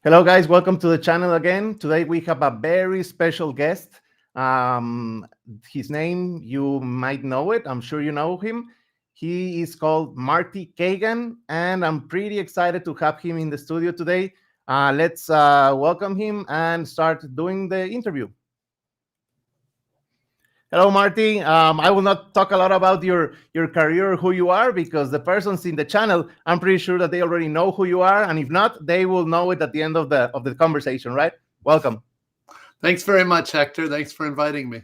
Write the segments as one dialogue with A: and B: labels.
A: Hello, guys. Welcome to the channel again. Today we have a very special guest. Um, his name, you might know it. I'm sure you know him. He is called Marty Cagan, and I'm pretty excited to have him in the studio today. Let's welcome him and start doing the interview. Hello, Marty. I will not talk a lot about your career or who you are because the persons in the channel, I'm pretty sure that they already know who you are, and if not, they will know it at the end of the conversation. Right? Welcome.
B: Thanks very much, Hector. Thanks for inviting me.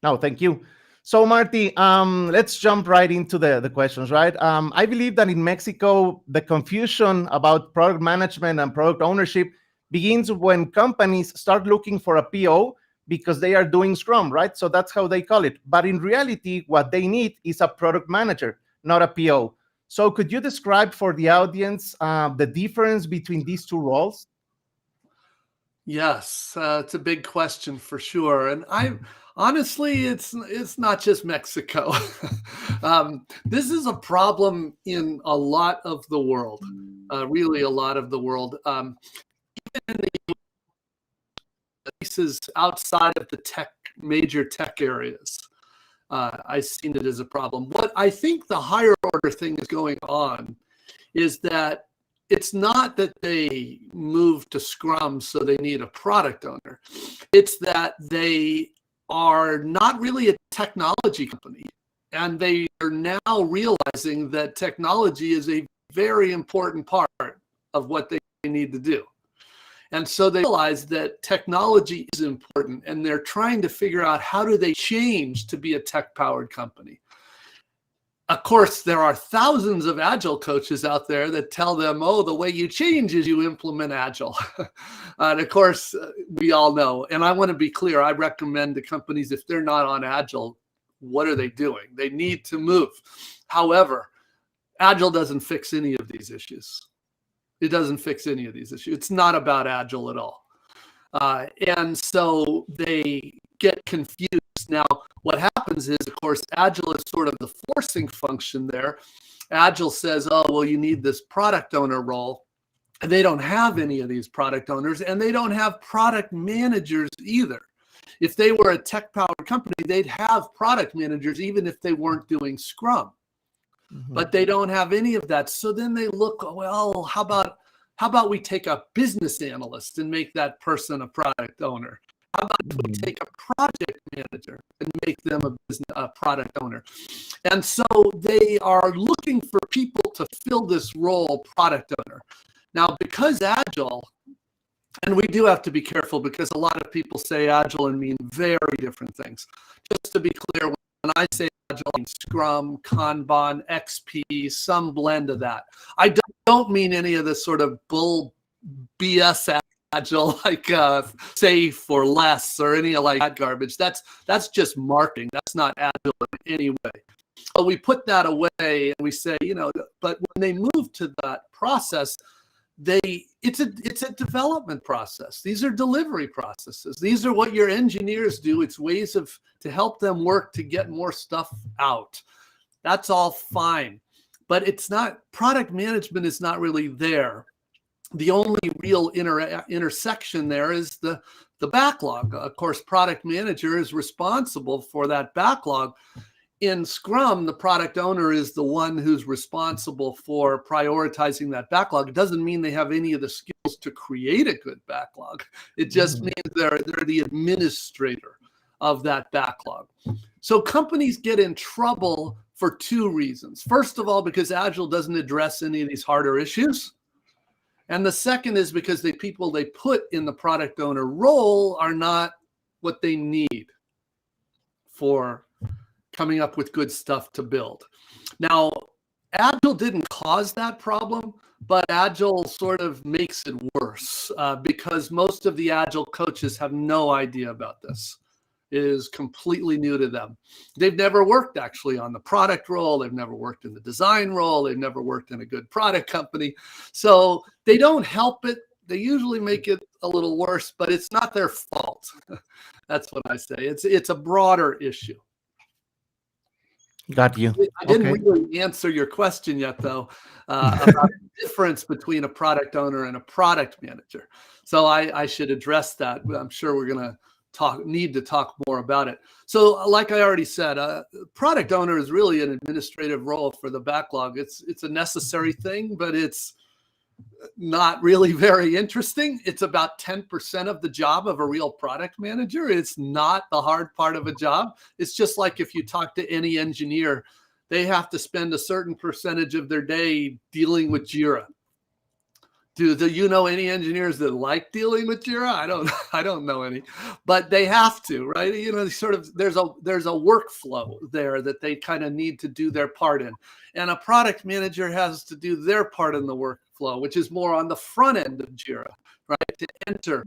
A: No, thank you. So, Marty, let's jump right into the questions. Right? I believe that in Mexico, the confusion about product management and product ownership begins when companies start looking for a PO because they are doing Scrum, right? So that's how they call it. But in reality, what they need is a product manager, not a PO. So could you describe for the audience the difference between these two roles?
B: Yes, it's a big question for sure. And I honestly, it's not just Mexico. This is a problem in a lot of the world, really a lot of the world. Even in the places outside of the major tech areas, I've seen it as a problem. What I think the higher order thing is going on is that it's not that they moved to Scrum so they need a product owner. It's that they are not really a technology company. And they are now realizing that technology is a very important part of what they need to do. And so they realize that technology is important, and they're trying to figure out how do they change to be a tech-powered company. Of course, there are thousands of Agile coaches out there that tell them, oh, the way you change is you implement Agile. And of course, we all know. And I want to be clear, I recommend to companies, if they're not on Agile, what are they doing? They need to move. However, Agile doesn't fix any of these issues. It doesn't fix any of these issues. It's not about Agile at all. And so they get confused. Now, what happens is, of course, Agile is sort of the forcing function there. Agile says, oh, well, you need this product owner role. And they don't have any of these product owners, and they don't have product managers either. If they were a tech-powered company, they'd have product managers, even if they weren't doing Scrum. But they don't have any of that. So then they look, well, how about we take a business analyst and make that person a product owner? How about if we take a project manager and make them a product owner? And so they are looking for people to fill this role, product owner. Now, because Agile, and we do have to be careful because a lot of people say Agile and mean very different things. Just to be clear, when I say Agile, I mean Scrum, Kanban, XP, some blend of that. I don't mean any of this sort of bull BS Agile, like safe or less or any like that garbage. That's just marketing. That's not Agile in any way. So we put that away and we say, but when they move to that process, it's a development process. These are delivery processes. These are what your engineers do. It's ways to help them work to get more stuff out. That's all fine. But it's not, product management is not really there. The only real intersection there is the backlog. Of course, product manager is responsible for that backlog. In Scrum, the product owner is the one who's responsible for prioritizing that backlog. It doesn't mean they have any of the skills to create a good backlog. It just means they're the administrator of that backlog. So companies get in trouble for two reasons. First of all, because Agile doesn't address any of these harder issues. And the second is because the people they put in the product owner role are not what they need for coming up with good stuff to build. Now, Agile didn't cause that problem, but Agile sort of makes it worse because most of the Agile coaches have no idea about this. It is completely new to them. They've never worked actually on the product role. They've never worked in the design role. They've never worked in a good product company. So they don't help it. They usually make it a little worse, but it's not their fault. That's what I say. It's a broader issue.
A: Got you.
B: I didn't
A: Okay.
B: really answer your question yet, though, about the difference between a product owner and a product manager. So I should address that. I'm sure we're going to need to talk more about it. So like I already said, product owner is really an administrative role for the backlog. It's a necessary thing, but it's not really very interesting. It's about 10% of the job of a real product manager. It's not the hard part of a job. It's just like if you talk to any engineer, they have to spend a certain percentage of their day dealing with Jira. Do you know any engineers that like dealing with Jira? I don't know any, but they have to, right? You know, sort of there's a workflow there that they kind of need to do their part in. And a product manager has to do their part in the workflow, which is more on the front end of Jira, right? To enter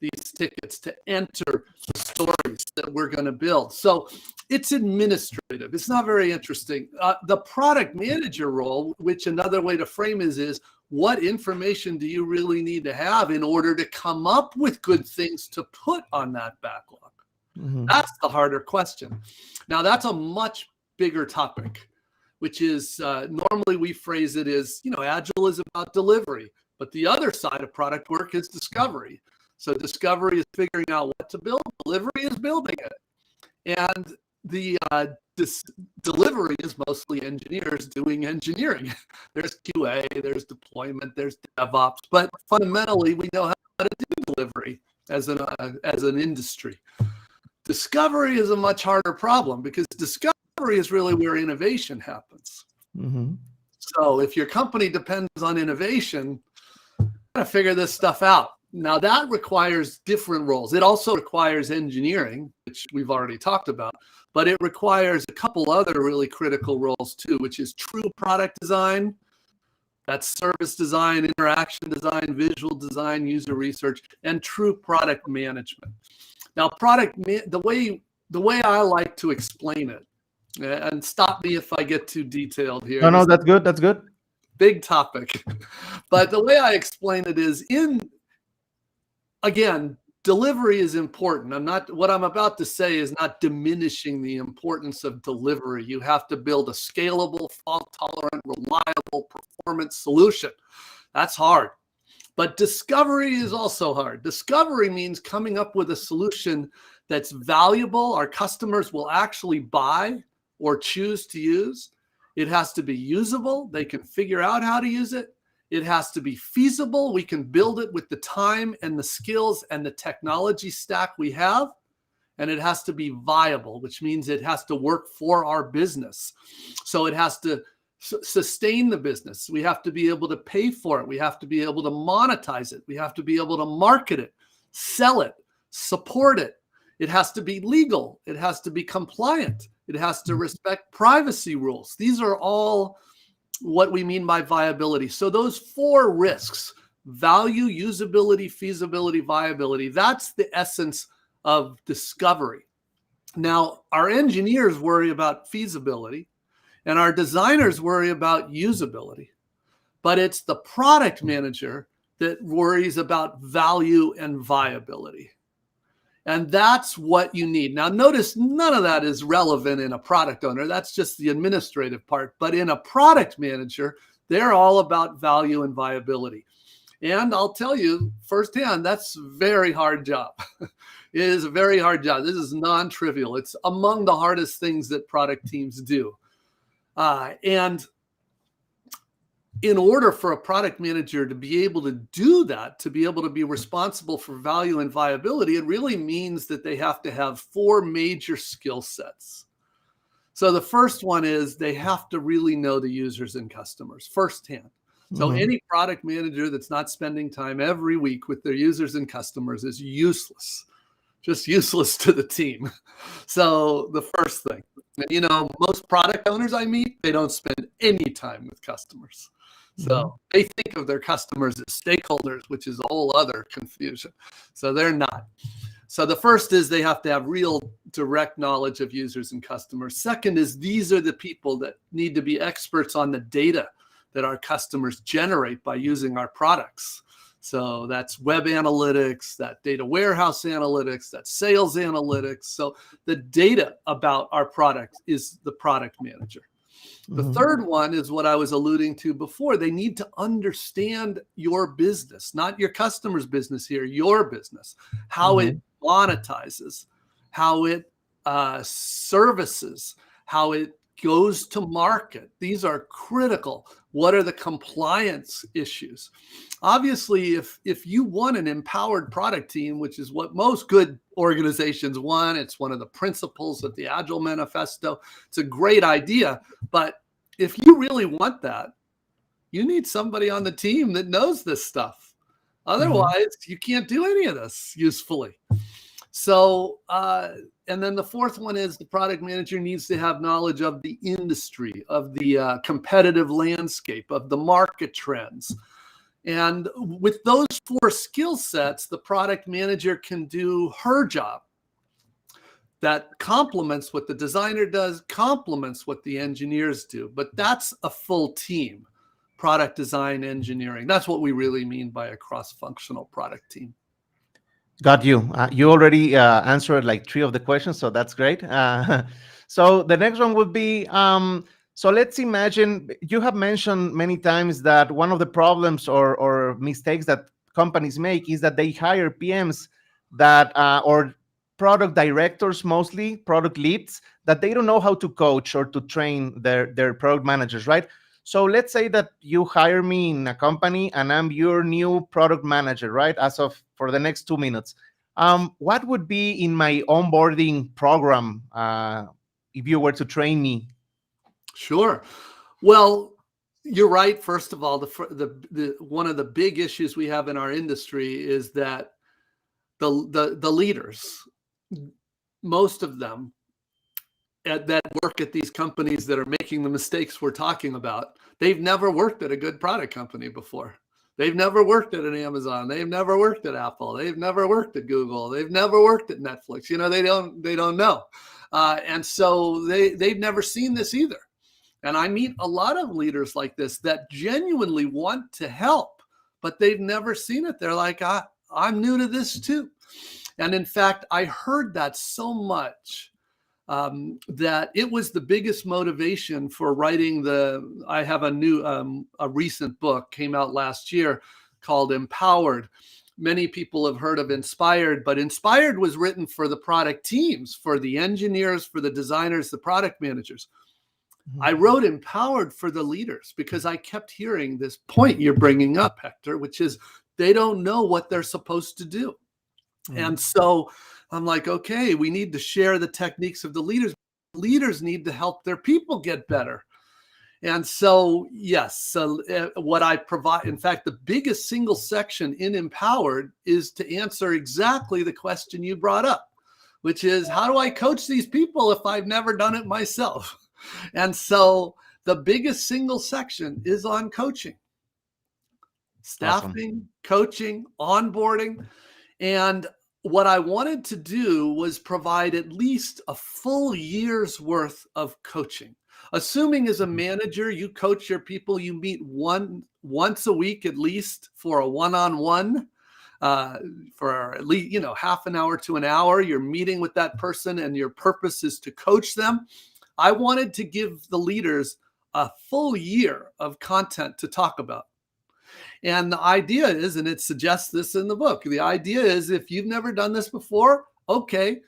B: these tickets, to enter the stories that we're going to build. So it's administrative. It's not very interesting. The product manager role, which another way to frame is what information do you really need to have in order to come up with good things to put on that backlog? Mm-hmm. That's the harder question. Now, that's a much bigger topic, which is normally we phrase it as, you know, Agile is about delivery, but the other side of product work is discovery. So discovery is figuring out what to build. Delivery is building it. And the delivery is mostly engineers doing engineering. There's QA, there's deployment, there's DevOps, but fundamentally we know how to do delivery as an industry. Discovery is a much harder problem because discovery is really where innovation happens. Mm-hmm. So if your company depends on innovation, you gotta figure this stuff out. Now that requires different roles. It also requires engineering, which we've already talked about, but it requires a couple other really critical roles too, which is true product design, that's service design, interaction design, visual design, user research, and true product management. Now, the way I like to explain it, and stop me if I get too detailed here.
A: No, that's good. That's good.
B: Big topic, but the way I explain it is again, delivery is important. What I'm about to say is not diminishing the importance of delivery. You have to build a scalable, fault-tolerant, reliable performance solution. That's hard. But discovery is also hard. Discovery means coming up with a solution that's valuable, our customers will actually buy or choose to use. It has to be usable. They can figure out how to use it. It has to be feasible. We can build it with the time and the skills and the technology stack we have. And it has to be viable, which means it has to work for our business. So it has to sustain the business. We have to be able to pay for it. We have to be able to monetize it. We have to be able to market it, sell it, support it. It has to be legal. It has to be compliant. It has to respect privacy rules. These are all what we mean by viability. So those four risks, value, usability, feasibility, viability, that's the essence of discovery. Now, our engineers worry about feasibility and our designers worry about usability, but it's the product manager that worries about value and viability. And that's what you need. Now, notice none of that is relevant in a product owner. That's just the administrative part. But in a product manager, they're all about value and viability. And I'll tell you firsthand, that's a very hard job. It is a very hard job. This is non-trivial. It's among the hardest things that product teams do. And in order for a product manager to be able to do that, to be able to be responsible for value and viability, it really means that they have to have four major skill sets. So the first one is they have to really know the users and customers firsthand. So any product manager that's not spending time every week with their users and customers is useless, just useless to the team. So the first thing, you know, most product owners I meet, they don't spend any time with customers. So they think of their customers as stakeholders, which is a whole other confusion. So they're not. So the first is they have to have real direct knowledge of users and customers. Second is these are the people that need to be experts on the data that our customers generate by using our products. So that's web analytics, that data warehouse analytics, that sales analytics. So the data about our product is the product manager. The third one is what I was alluding to before. They need to understand your business, not your customer's business here, your business, how it monetizes, how it services, how it goes to market. These are critical. What are the compliance issues? Obviously, if you want an empowered product team, which is what most good organizations want, it's one of the principles of the Agile Manifesto. It's a great idea. But if you really want that, you need somebody on the team that knows this stuff. Otherwise, you can't do any of this usefully. So, and then the fourth one is the product manager needs to have knowledge of the industry, of the competitive landscape, of the market trends. And with those four skill sets, the product manager can do her job. That complements what the designer does, complements what the engineers do. But that's a full team, product design, engineering. That's what we really mean by a cross-functional product team.
A: Got you. You already answered like 3 of the questions, so that's great. So the next one would be, so let's imagine, you have mentioned many times that one of the problems or mistakes that companies make is that they hire PMs that, or product directors, mostly product leads, that they don't know how to coach or to train their product managers, right? So let's say that you hire me in a company and I'm your new product manager, right? As of for the next 2 minutes. What would be in my onboarding program if you were to train me?
B: Sure. Well, you're right. First of all, the one of the big issues we have in our industry is that the leaders, most of them, that work at these companies that are making the mistakes we're talking about, they've never worked at a good product company before. They've never worked at an Amazon. They've never worked at Apple. They've never worked at Google. They've never worked at Netflix. You know, they don't know. And so they've never seen this either. And I meet a lot of leaders like this that genuinely want to help, but they've never seen it. They're like, I'm new to this too. And in fact, I heard that so much that it was the biggest motivation for writing I have a recent book came out last year called Empowered. Many people have heard of Inspired, but Inspired was written for the product teams, for the engineers, for the designers, the product managers. I wrote Empowered for the leaders because I kept hearing this point you're bringing up, Hector, which is they don't know what they're supposed to do. And so I'm like, okay, we need to share the techniques of the leaders. Leaders need to help their people get better. And so, yes, so what I provide, in fact, the biggest single section in Empowered is to answer exactly the question you brought up, which is, how do I coach these people if I've never done it myself? And so the biggest single section is on coaching, staffing, coaching, onboarding. And what I wanted to do was provide at least a full year's worth of coaching. Assuming as a manager, you coach your people, you meet once a week at least for a one-on-one, for at least, half an hour to an hour, you're meeting with that person and your purpose is to coach them. I wanted to give the leaders a full year of content to talk about. And the idea is, and it suggests this in the book, the idea is if you've never done this before, okay,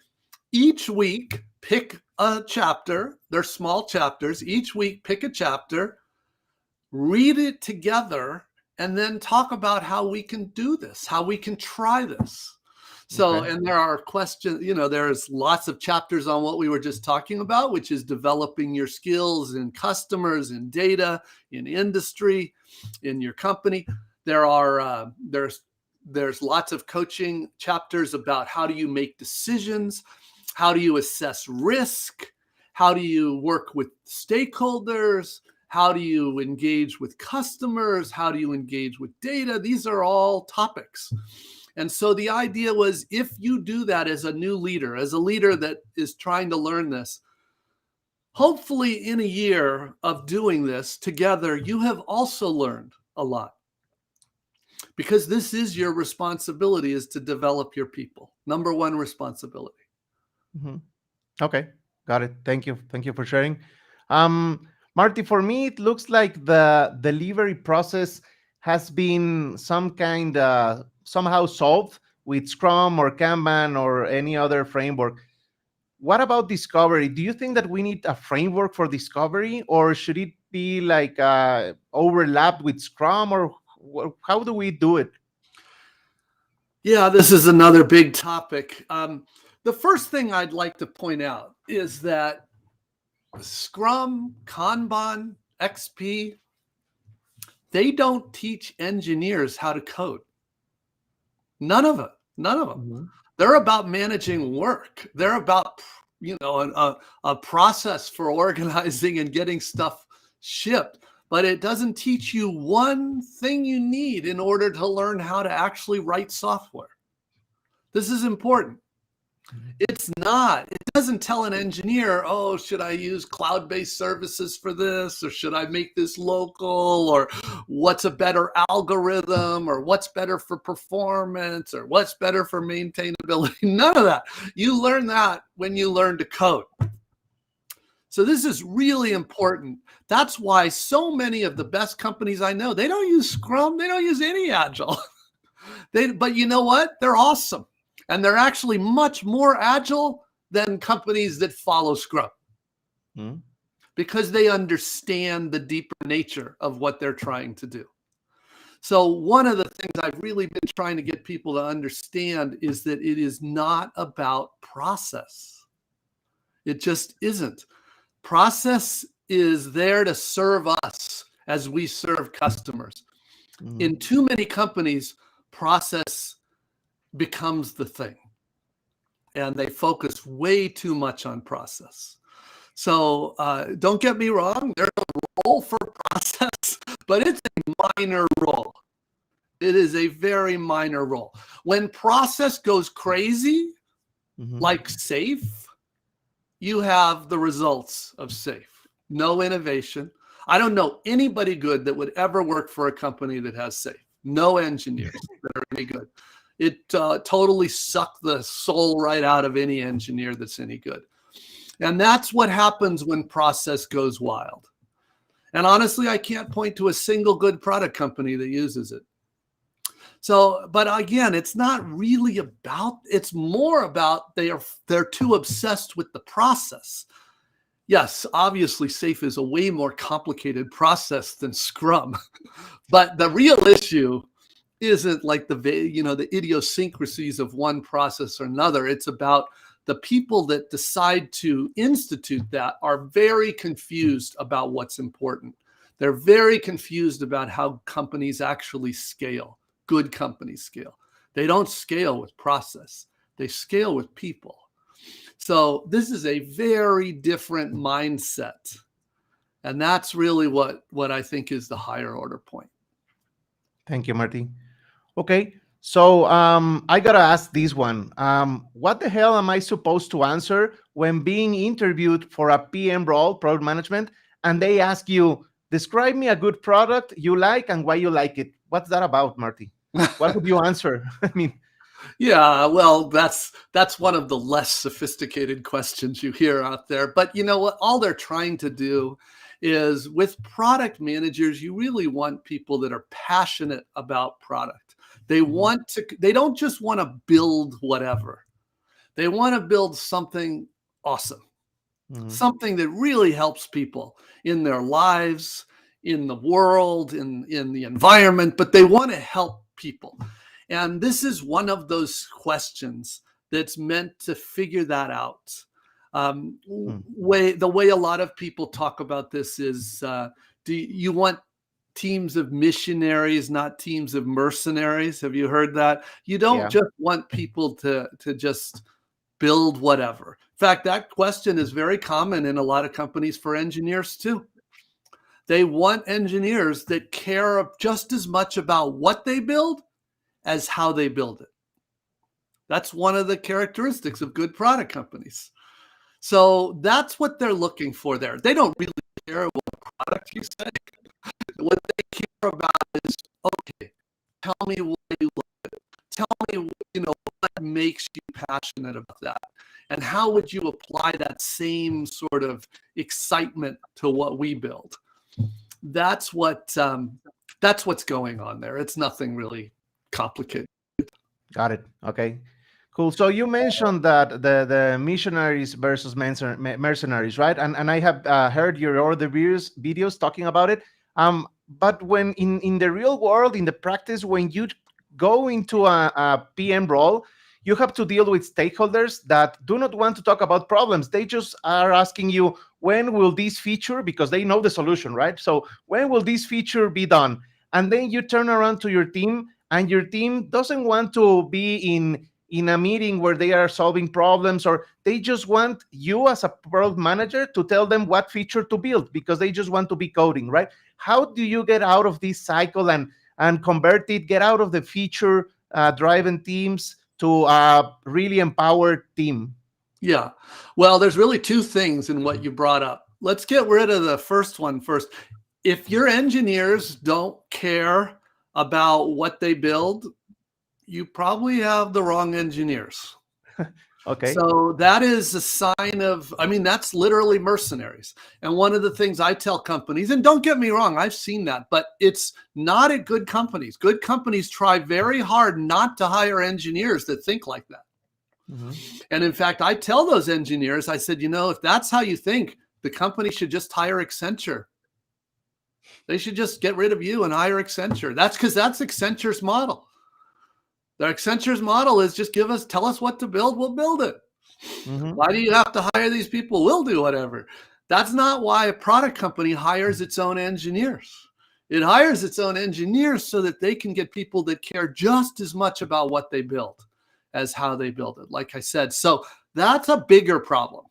B: each week pick a chapter. They're small chapters. Each week pick a chapter, read it together, and then talk about how we can do this, how we can try this. So, and there are questions, there's lots of chapters on what we were just talking about, which is developing your skills in customers, in data, in industry, in your company. There's lots of coaching chapters about how do you make decisions, how do you assess risk, how do you work with stakeholders, how do you engage with customers, how do you engage with data. These are all topics. And so the idea was, if you do that as a new leader, as a leader that is trying to learn this, hopefully in a year of doing this together, you have also learned a lot. because this is your responsibility, is to develop your people. Number one responsibility.
A: Mhm. Okay, got it. Thank you. Thank you for sharing. Marty, for me, it looks like the delivery process has been somehow solved with Scrum or Kanban or any other framework. What about discovery? Do you think that we need a framework for discovery, or should it be like overlapped with Scrum, or how do we do it?
B: Yeah, this is another big topic. The first thing I'd like to point out is that Scrum, Kanban, XP, they don't teach engineers how to code. None of it. None of them.
A: Mhm.
B: They're about managing work. They're about, a process for organizing and getting stuff shipped. But it doesn't teach you one thing you need in order to learn how to actually write software. This is important. It's not. It doesn't tell an engineer, oh, should I use cloud-based services for this? Or should I make this local? Or what's a better algorithm? Or what's better for performance? Or what's better for maintainability? None of that. You learn that when you learn to code. So this is really important. That's why so many of the best companies I know, they don't use Scrum. They don't use any Agile. But you know what? They're awesome. And they're actually much more agile than companies that follow Scrum because they understand the deeper nature of what they're trying to do. So one of the things I've really been trying to get people to understand is that it is not about process. It just isn't. Process is there to serve us as we serve customers. In too many companies, process becomes the thing, and they focus way too much on process. So don't get me wrong, there's a role for process, but it's a minor role. It is a very minor role. When process goes crazy, like SAFe, you have the results of SAFe. No innovation. I don't know anybody good that would ever work for a company that has SAFe. No engineers that are any good. It totally sucked the soul right out of any engineer that's any good. And that's what happens when process goes wild. And honestly, I can't point to a single good product company that uses it. So, but again, it's not really about, it's more about they're too obsessed with the process. Yes, obviously SAFe is a way more complicated process than Scrum. But the real issue isn't like the idiosyncrasies of one process or another. It's about the people that decide to institute that are very confused about what's important. They're very confused about how companies actually scale. Good companies scale. They don't scale with process. They scale with people. So this is a very different mindset. And that's really what I think is the higher order point.
A: Thank you, Marty. Okay, so I gotta ask this one. What the hell am I supposed to answer when being interviewed for a PM role, product management, and they ask you, describe me a good product you like and why you like it? What's that about, Marty? What would you answer? I mean,
B: yeah, well, that's one of the less sophisticated questions you hear out there. But you know what? All they're trying to do is, with product managers, you really want people that are passionate about product. They don't just want to build whatever. They want to build something awesome, something that really helps people in their lives, in the world, in the environment, but they want to help people. And this is one of those questions that's meant to figure that out. The way a lot of people talk about this is, do you want teams of missionaries, not teams of mercenaries? Have you heard that? You don't just want people to just build whatever. In fact, that question is very common in a lot of companies for engineers too. They want engineers that care just as much about what they build as how they build it. That's one of the characteristics of good product companies. So that's what they're looking for there. They don't really care what product you say. What they care about is, okay, Tell me why you love it. Tell me, what makes you passionate about that. And how would you apply that same sort of excitement to what we build? That's what's going on there. It's nothing really complicated.
A: Got it. Okay. Cool. So you mentioned that the missionaries versus mercenaries, right? And I have heard your other videos talking about it. But when in the real world, in the practice, when you go into a PM role, you have to deal with stakeholders that do not want to talk about problems. They just are asking you, when will this feature, because they know the solution, right? So when will this feature be done? And then you turn around to your team, and your team doesn't want to be in a meeting where they are solving problems, or they just want you as a product manager to tell them what feature to build because they just want to be coding, right? How do you get out of this cycle and convert it, get out of the feature driven teams to a really empowered team?
B: Yeah. Well, there's really two things in what you brought up. Let's get rid of the first one first. If your engineers don't care about what they build, you probably have the wrong engineers.
A: Okay.
B: So that is a sign of, that's literally mercenaries. And one of the things I tell companies, and don't get me wrong, I've seen that, but it's not at good companies. Good companies try very hard not to hire engineers that think like that. Mm-hmm. And in fact, I tell those engineers, I said, if that's how you think, the company should just hire Accenture. They should just get rid of you and hire Accenture. That's because that's Accenture's model. The Accenture's model is just tell us what to build, we'll build it. Mm-hmm. Why do you have to hire these people? We'll do whatever. That's not why a product company hires its own engineers. It hires its own engineers so that they can get people that care just as much about what they build as how they build it, like I said. So that's a bigger problem.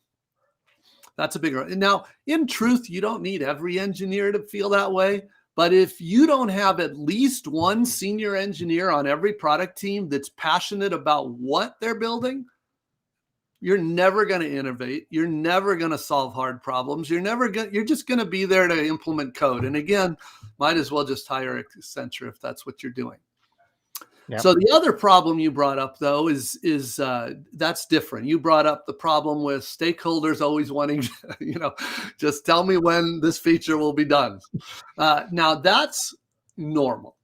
B: Now, in truth, you don't need every engineer to feel that way. But if you don't have at least one senior engineer on every product team that's passionate about what they're building, you're never going to innovate. You're never going to solve hard problems. You're just going to be there to implement code. And again, might as well just hire Accenture if that's what you're doing. Yep. So the other problem you brought up, though, is that's different. You brought up the problem with stakeholders always wanting, just tell me when this feature will be done. Now, that's normal.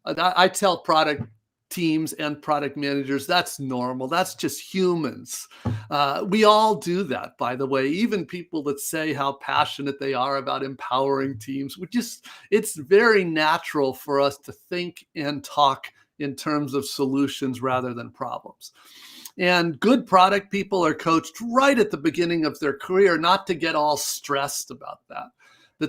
B: I tell product teams and product managers, that's normal. That's just humans. We all do that, by the way. Even people that say how passionate they are about empowering teams, it's very natural for us to think and talk in terms of solutions rather than problems. And good product people are coached right at the beginning of their career not to get all stressed about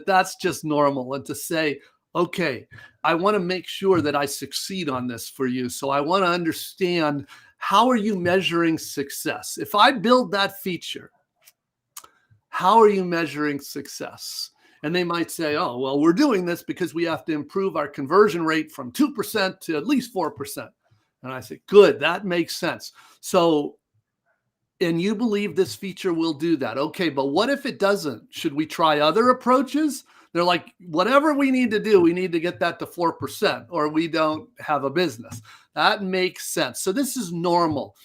B: that's just normal, and to say, okay, I want to make sure that I succeed on this for you. So I want to understand, how are you measuring success? If I build that feature, how are you measuring success? And they might say, oh, well, we're doing this because we have to improve our conversion rate from 2% to at least 4%. And I say, good, that makes sense. So, and you believe this feature will do that. Okay, but what if it doesn't? Should we try other approaches? They're like, whatever we need to do, we need to get that to 4%, or we don't have a business. That makes sense. So this is normal.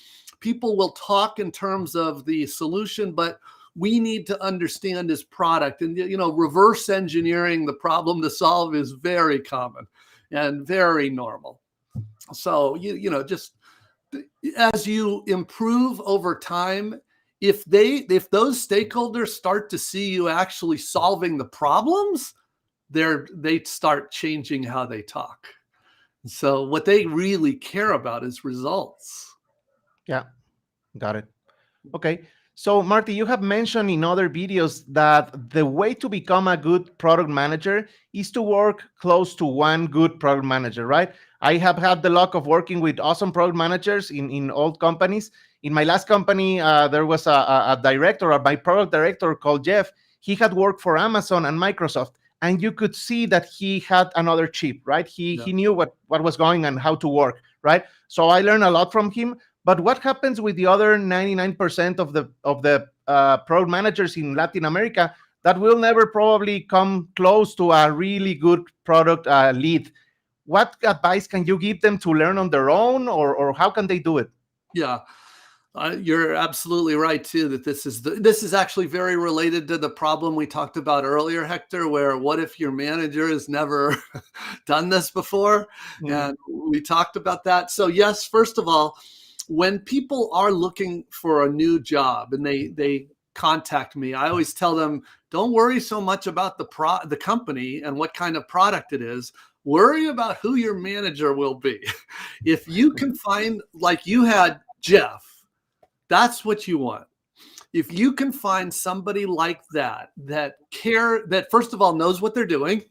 B: People will talk in terms of the solution, but we need to understand his product. And, reverse engineering the problem to solve is very common and very normal. So, just as you improve over time, if those stakeholders start to see you actually solving the problems, they start changing how they talk. So what they really care about is results.
A: Yeah, got it. Okay. So, Marty, you have mentioned in other videos that the way to become a good product manager is to work close to one good product manager, right? I have had the luck of working with awesome product managers in old companies. In my last company, there was a director, or my product director called Jeff. He had worked for Amazon and Microsoft, and you could see that he had another chip, right? He knew what was going and how to work, right? So I learned a lot from him. But what happens with the other 99% of the product managers in Latin America that will never probably come close to a really good product lead? what advice can you give them to learn on their own, or how can they do it?
B: Yeah. You're absolutely right too, that this is actually very related to the problem we talked about earlier, Hector, where what if your manager has never done this before?
A: Mm.
B: And we talked about that. So yes, first of all, when people are looking for a new job and they contact me, I always tell them, don't worry so much about the company and what kind of product it is. Worry about who your manager will be. If you can find, like you had Jeff, that's what you want. If you can find somebody like that that first of all knows what they're doing,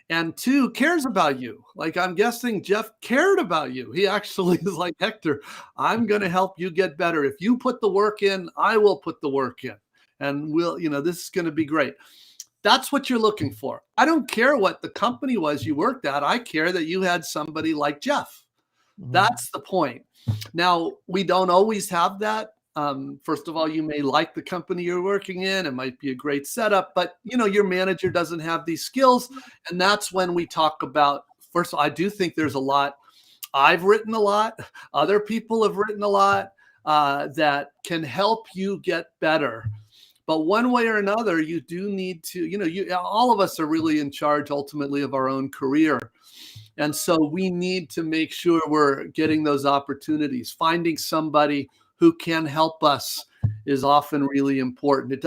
B: and two, cares about you. Like, I'm guessing Jeff cared about you. He actually is like, Hector, I'm going to help you get better. If you put the work in, I will put the work in, and this is going to be great. That's what you're looking for. I don't care what the company was you worked at. I care that you had somebody like Jeff. That's the point. Now, we don't always have that. First of all, you may like the company you're working in. It might be a great setup, but your manager doesn't have these skills. And that's when we talk about, first of all, I do think there's a lot. I've written a lot. Other people have written a lot that can help you get better. But one way or another, you do need to, all of us are really in charge ultimately of our own career. And so we need to make sure we're getting those opportunities. Finding somebody who can help us is often really important.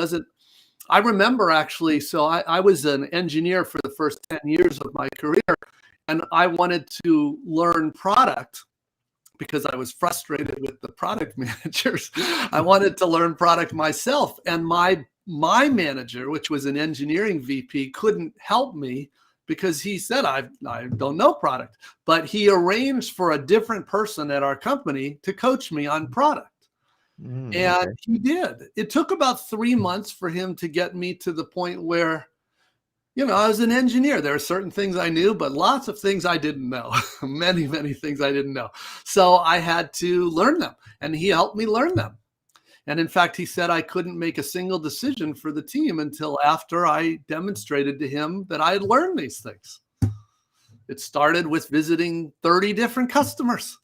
B: I remember actually, so I was an engineer for the first 10 years of my career, and I wanted to learn product because I was frustrated with the product managers. I wanted to learn product myself. And my manager, which was an engineering VP, couldn't help me because he said, I don't know product. But he arranged for a different person at our company to coach me on product. And he did. It took about 3 months for him to get me to the point where, I was an engineer. There are certain things I knew, but lots of things I didn't know. Many, many things I didn't know. So I had to learn them, and he helped me learn them. And in fact, he said I couldn't make a single decision for the team until after I demonstrated to him that I had learned these things. It started with visiting 30 different customers,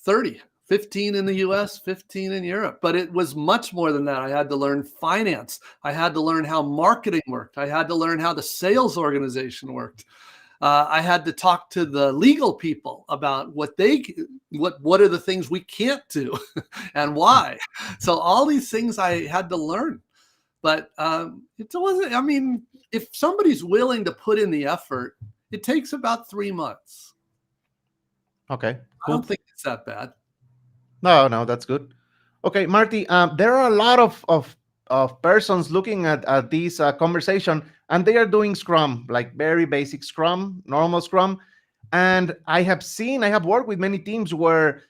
B: 30. 15 in the US, 15 in Europe. But it was much more than that. I had to learn finance. I had to learn how marketing worked. I had to learn how the sales organization worked. I had to talk to the legal people about what are the things we can't do and why. So all these things I had to learn. But it wasn't, if somebody's willing to put in the effort, it takes about 3 months.
A: Okay,
B: cool. I don't think it's that bad.
A: No, that's good. Okay, Marty, there are a lot of persons looking at this conversation, and they are doing Scrum, like very basic Scrum, normal Scrum. And I have worked with many teams where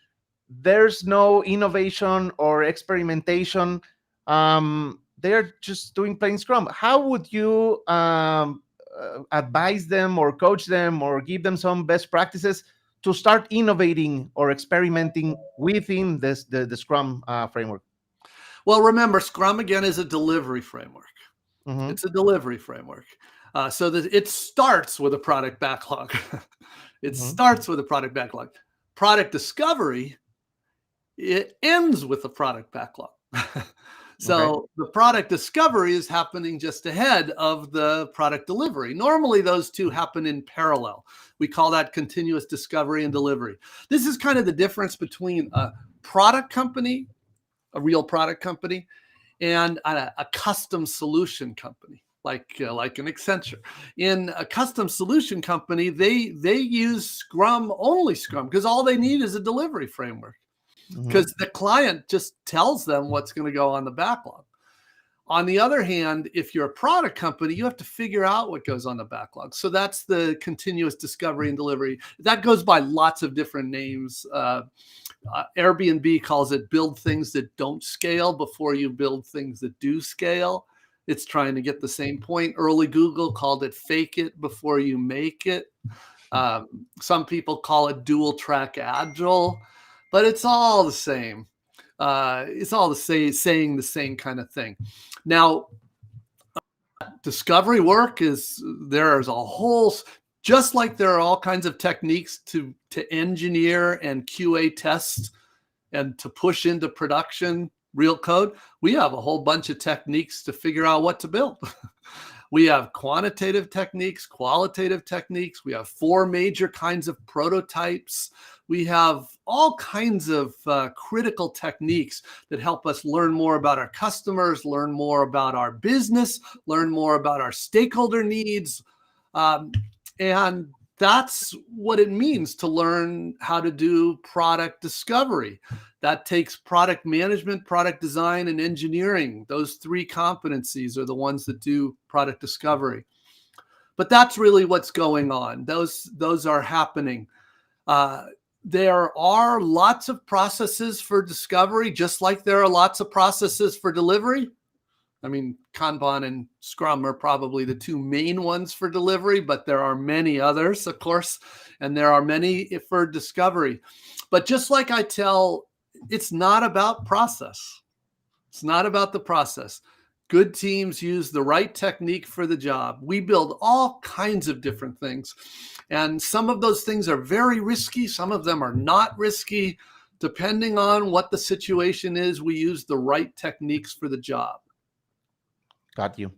A: there's no innovation or experimentation. They're just doing plain Scrum. How would you advise them or coach them or give them some best practices to start innovating or experimenting within the Scrum framework?
B: Well, remember, Scrum, again, is a delivery framework. It's a delivery framework. So that it starts with a product backlog. Starts with a product backlog. Product discovery, it ends with a product backlog. So the product discovery is happening just ahead of the product delivery. Normally, those two happen in parallel. We call that continuous discovery and delivery. This is kind of the difference between a product company, a real product company, and a custom solution company, like an Accenture. In a custom solution company, they use Scrum, only Scrum, because all they need is a delivery framework. Because the client just tells them what's going to go on the backlog. On the other hand, if you're a product company, you have to figure out what goes on the backlog. So that's the continuous discovery and delivery. That goes by lots of different names. Airbnb calls it build things that don't scale before you build things that do scale. It's trying to get the same point. Early Google called it fake it before you make it. Some people call it dual track Agile. But it's all the same. It's all the same, saying the same kind of thing. Now, discovery work there's a whole Just like there are all kinds of techniques to engineer and QA test and to push into production real code, we have a whole bunch of techniques to figure out what to build. We have quantitative techniques, qualitative techniques. We have 4 major kinds of prototypes. We have all kinds of critical techniques that help us learn more about our customers, learn more about our business, learn more about our stakeholder needs. And that's what it means to learn how to do product discovery. That takes product management, product design, and engineering. Those 3 competencies are the ones that do product discovery. But that's really what's going on. Those are happening. There are lots of processes for discovery, just like there are lots of processes for delivery. I mean, Kanban and Scrum are probably the 2 main ones for delivery, but there are many others, of course, and there are many for discovery. But just like I tell, it's not about process. It's not about the process. Good teams use the right technique for the job. We build all kinds of different things, and some of those things are very risky. Some of them are not risky. Depending on what the situation is, we use the right techniques for the job.
A: Got you.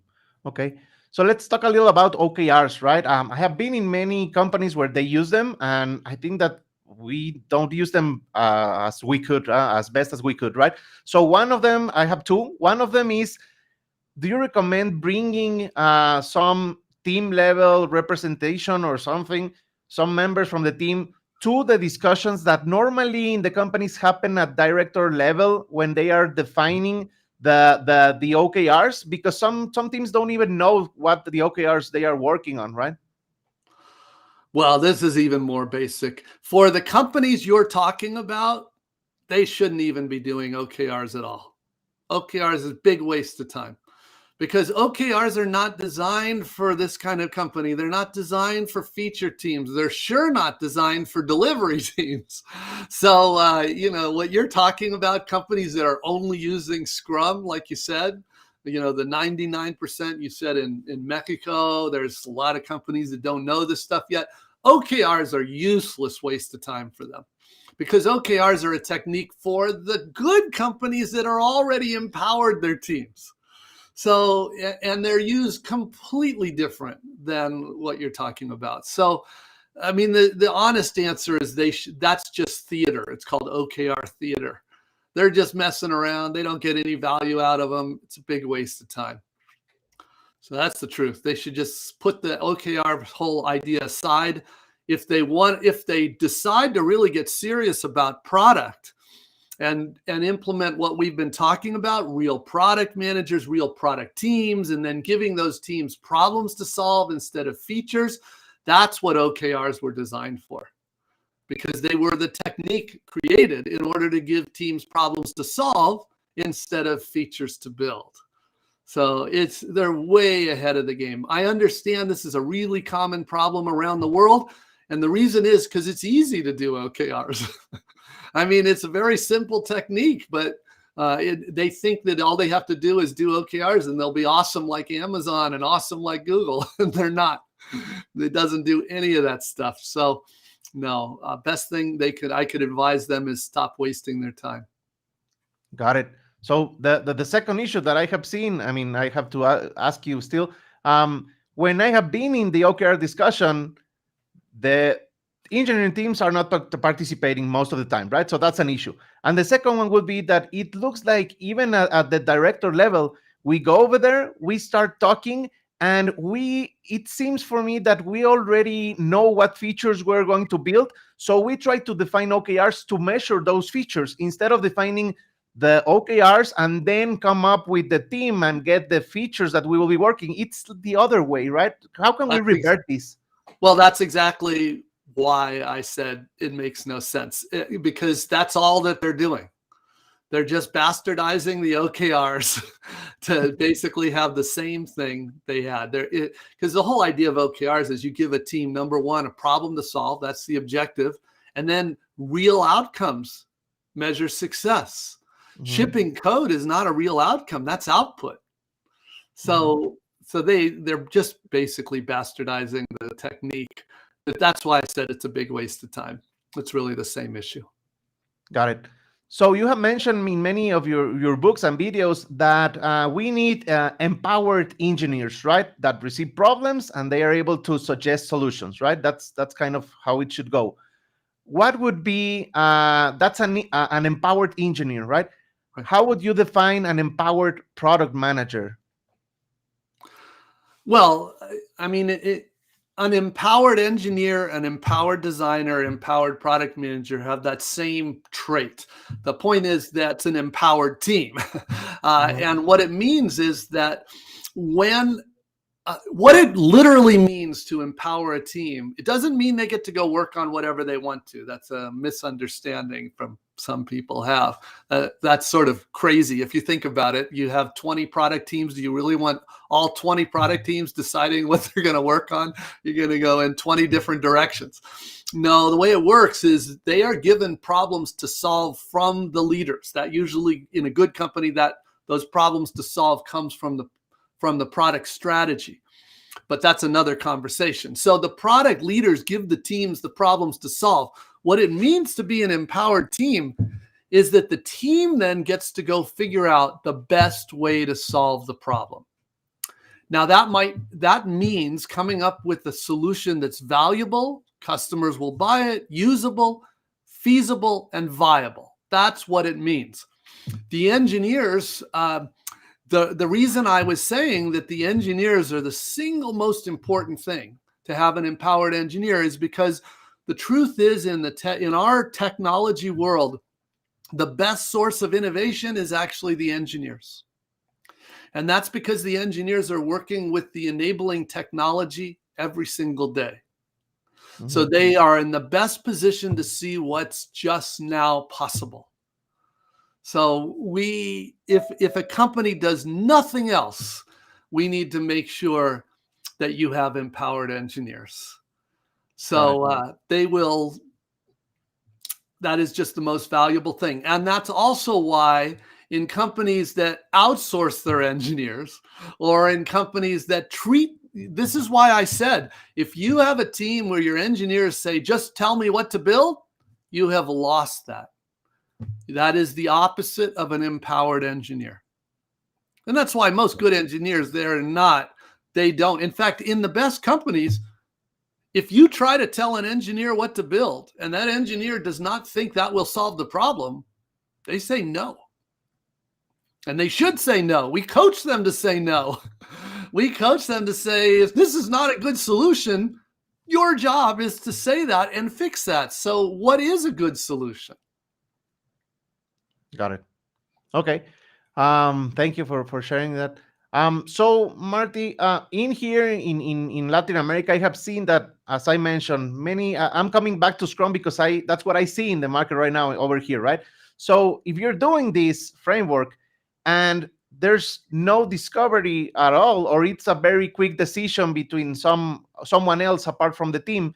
A: Okay. So let's talk a little about OKRs, right? I have been in many companies where they use them, and I think that we don't use them as we could, as best as we could, right? So one of them, I have 2. One of them is, do you recommend bringing some team level representation or something, some members from the team to the discussions that normally in the companies happen at director level when they are defining the OKRs, because some teams don't even know what the OKRs they are working on, right?
B: Well, this is even more basic. For the companies you're talking about, they shouldn't even be doing OKRs at all. OKRs is a big waste of time, because OKRs are not designed for this kind of company. They're not designed for feature teams. They're sure not designed for delivery teams. So, what you're talking about, companies that are only using Scrum, like you said, the 99% you said in Mexico, there's a lot of companies that don't know this stuff yet. OKRs are useless waste of time for them, because OKRs are a technique for the good companies that are already empowered their teams. So, and they're used completely different than what you're talking about. So, I mean, the honest answer is that's just theater. It's called OKR theater. They're just messing around. They don't get any value out of them. It's a big waste of time. So that's the truth. They should just put the OKR whole idea aside. If they decide to really get serious about product and implement what we've been talking about, real product managers, real product teams, and then giving those teams problems to solve instead of features, that's what OKRs were designed for, because they were the technique created in order to give teams problems to solve instead of features to build. So they're way ahead of the game. I understand this is a really common problem around the world, and the reason is because it's easy to do OKRs. I mean, it's a very simple technique, but they think that all they have to do is do OKRs and they'll be awesome like Amazon and awesome like Google, and they're not. It doesn't do any of that stuff. So no, best thing I could advise them is stop wasting their time.
A: Got it. So the second issue that I have seen, I mean, I have to ask you still, when I have been in the OKR discussion, the engineering teams are not participating most of the time, right? So that's an issue. And the second one would be that it looks like even at the director level, we go over there, we start talking, and it seems for me that we already know what features we're going to build. So we try to define OKRs to measure those features instead of defining the OKRs and then come up with the team and get the features that we will be working. It's the other way, right? How can we revert this?
B: Well, that's exactly why I said it makes no sense, because that's all that they're doing. They're just bastardizing the OKRs to basically have the same thing they had there. Because the whole idea of OKRs is you give a team, number one, a problem to solve. That's the objective. And then real outcomes measure success. Mm-hmm. Shipping code is not a real outcome. That's output. So they're just basically bastardizing the technique. that's why I said it's a big waste of time. It's really the same issue.
A: Got it. So you have mentioned in many of your books and videos that we need empowered engineers, right? That receive problems and they are able to suggest solutions, right? That's kind of how it should go. What would be that's an empowered engineer, right? How would you define an empowered product manager?
B: Well, I mean, an empowered engineer, an empowered designer, empowered product manager have that same trait. The point is that's an empowered team. And what it means is that when what it literally means to empower a team, it doesn't mean they get to go work on whatever they want to. That's a misunderstanding from some people have. That's sort of crazy. If you think about it, you have 20 product teams. Do you really want all 20 product teams deciding what they're going to work on? You're going to go in 20 different directions. No, the way it works is they are given problems to solve from the leaders. That usually in a good company, that those problems to solve comes from the product strategy. But that's another conversation. So the product leaders give the teams the problems to solve. What it means to be an empowered team is that the team then gets to go figure out the best way to solve the problem. Now that means coming up with a solution that's valuable, customers will buy it, usable, feasible, and viable. That's what it means. The engineers, the reason I was saying that the engineers are the single most important thing to have an empowered engineer is because the truth is in our technology world, the best source of innovation is actually the engineers. And that's because the engineers are working with the enabling technology every single day. Mm-hmm. So they are in the best position to see what's just now possible. So if a company does nothing else, we need to make sure that you have empowered engineers. So that is just the most valuable thing. And that's also why in companies that outsource their engineers or in companies that this is why I said, if you have a team where your engineers say, just tell me what to build, you have lost that. That is the opposite of an empowered engineer. And that's why most good engineers, they don't. In fact, in the best companies, if you try to tell an engineer what to build and that engineer does not think that will solve the problem, they say no. And they should say no. We coach them to say no. We coach them to say, if this is not a good solution, your job is to say that and fix that. So what is a good solution?
A: Got it. Okay. Thank you for sharing that. So Marty, in here in Latin America, I have seen that, as I mentioned, I'm coming back to Scrum because that's what I see in the market right now over here, right? So if you're doing this framework and there's no discovery at all, or it's a very quick decision between someone else apart from the team,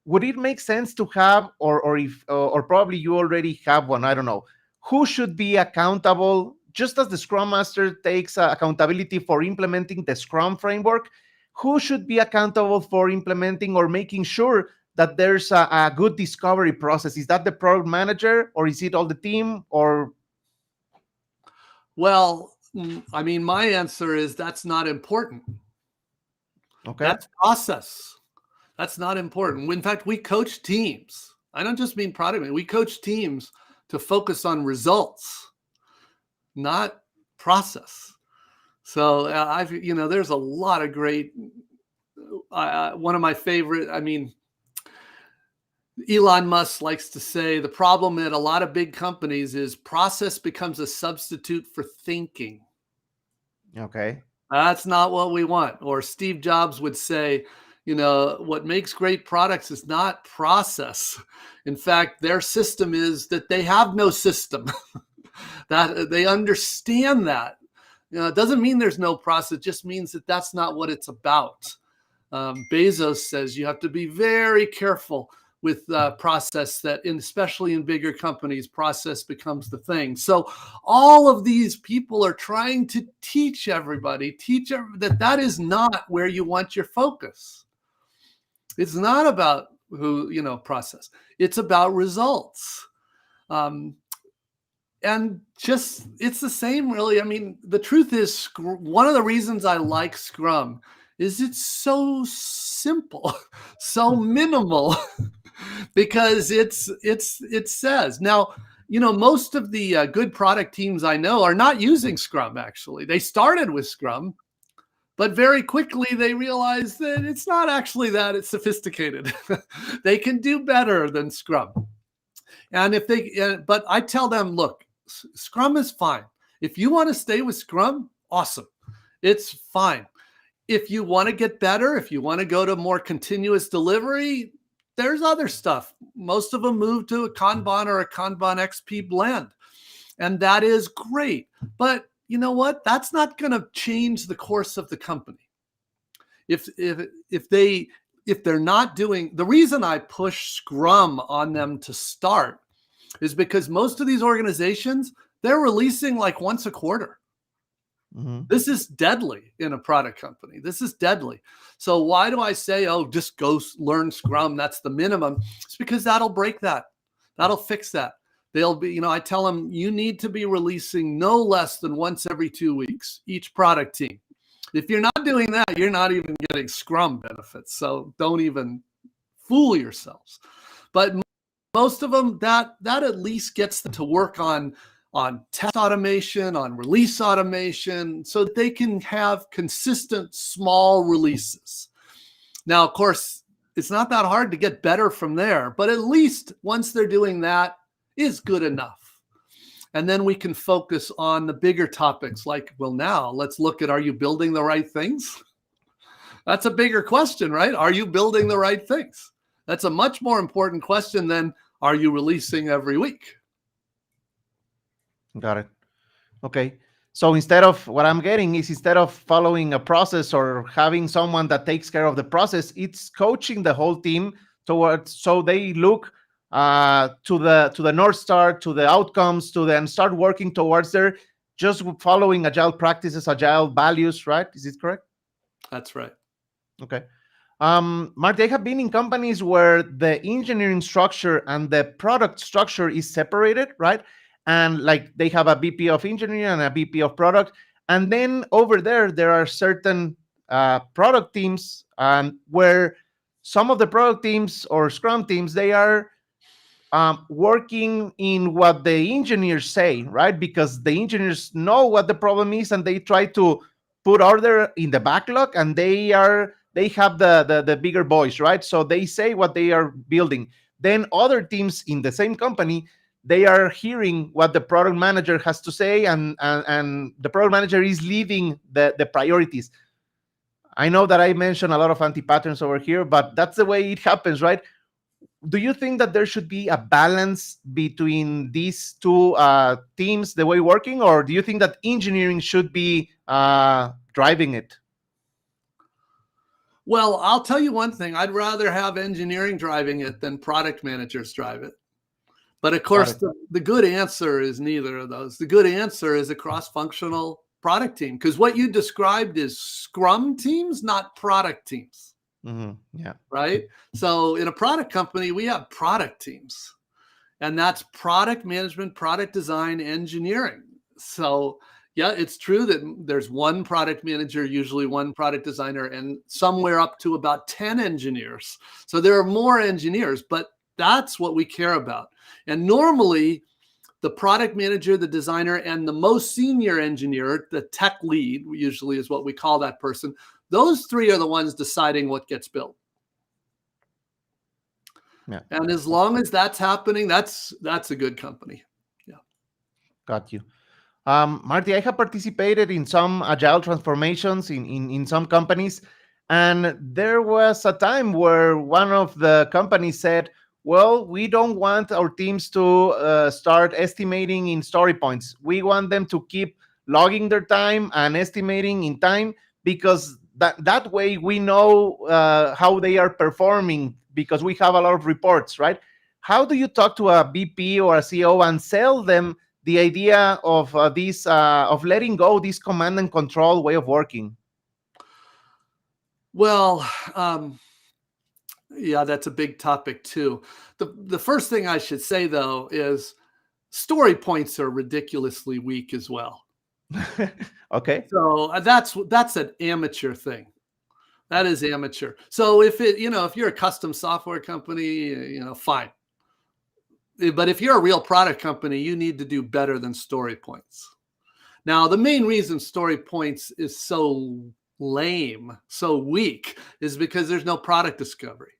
A: would it make sense to have, or probably you already have one, I don't know, who should be accountable? Just as the Scrum Master takes accountability for implementing the Scrum framework, who should be accountable for implementing or making sure that there's a good discovery process? Is that the product manager, or is it all the team, or?
B: Well, I mean, my answer is that's not important.
A: Okay.
B: That's process. That's not important. In fact, we coach teams. I don't just mean product management. We coach teams to focus on results, not process. So there's a lot of great, one of my favorite, Elon Musk likes to say the problem at a lot of big companies is process becomes a substitute for thinking.
A: Okay.
B: That's not what we want. Or Steve Jobs would say, what makes great products is not process. In fact, their system is that they have no system. That they understand that. It doesn't mean there's no process. It just means that that's not what it's about. Bezos says you have to be very careful with process, especially in bigger companies, process becomes the thing. So all of these people are trying to teach everybody that is not where you want your focus. It's not about process. It's about results. And just, it's the same, really. I mean, the truth is, one of the reasons I like Scrum is it's so simple, so minimal, because it says now, most of the good product teams I know are not using Scrum. Actually, they started with Scrum, but very quickly they realized that it's not actually that it's sophisticated. They can do better than Scrum. And but I tell them, look, Scrum is fine. If you want to stay with Scrum, awesome. It's fine. If you want to get better, if you want to go to more continuous delivery, there's other stuff. Most of them move to a Kanban or a Kanban XP blend. And that is great. But you know what? That's not going to change the course of the company. If they're not doing, the reason I push Scrum on them to start is because most of these organizations, they're releasing like once a quarter. Mm-hmm. This is deadly in a product company. This is deadly. So why do I say, oh, just go learn Scrum? That's the minimum. It's because that'll break that. That'll fix that. They'll be, I tell them, you need to be releasing no less than once every 2 weeks, each product team. If you're not doing that, you're not even getting Scrum benefits. So don't even fool yourselves. But most of them, that at least gets them to work on test automation, on release automation, so that they can have consistent small releases. Now, of course, it's not that hard to get better from there, but at least once they're doing that is good enough. And then we can focus on the bigger topics like, well, now let's look at, are you building the right things? That's a bigger question, right? Are you building the right things? That's a much more important question than, are you releasing every week?
A: Got it. Okay. So instead of following a process or having someone that takes care of the process, it's coaching the whole team towards, so they look to the North Star, to the outcomes, and start working towards there, just following Agile practices, Agile values, right? Is it correct?
B: That's right.
A: Okay. Marty, I have been in companies where the engineering structure and the product structure is separated, right? And like they have a VP of engineering and a VP of product. And then over there are certain product teams where some of the product teams or Scrum teams, they are working in what the engineers say, right? Because the engineers know what the problem is and they try to put order in the backlog, and they have the bigger voice, right? So they say what they are building. Then other teams in the same company, they are hearing what the product manager has to say, and the product manager is leading the priorities. I know that I mentioned a lot of anti-patterns over here, but that's the way it happens, right? Do you think that there should be a balance between these two teams, the way working, or do you think that engineering should be driving it?
B: Well, I'll tell you one thing. I'd rather have engineering driving it than product managers drive it. But of course, the good answer is neither of those. The good answer is a cross-functional product team, because what you described is Scrum teams, not product teams.
A: Mm-hmm. Yeah.
B: Right. So in a product company, we have product teams, and that's product management, product design, engineering. So yeah, it's true that there's one product manager, usually one product designer, and somewhere up to about 10 engineers. So there are more engineers, but that's what we care about. And normally the product manager, the designer, and the most senior engineer, the tech lead, usually is what we call that person. Those three are the ones deciding what gets built. Yeah. And as long as that's happening, that's a good company. Yeah.
A: Got you. Marty, I have participated in some Agile transformations in some companies, and there was a time where one of the companies said, well, we don't want our teams to start estimating in story points. We want them to keep logging their time and estimating in time, because that way we know how they are performing, because we have a lot of reports, right? How do you talk to a VP or a CEO and sell them the idea of of letting go this command and control way of working?
B: Well, Yeah, that's a big topic too. The first thing I should say though is story points are ridiculously weak as well.
A: Okay.
B: So that's an amateur thing. That is amateur. So if you're a custom software company, fine. But if you're a real product company, you need to do better than story points. Now, the main reason story points is so lame, so weak, is because there's no product discovery.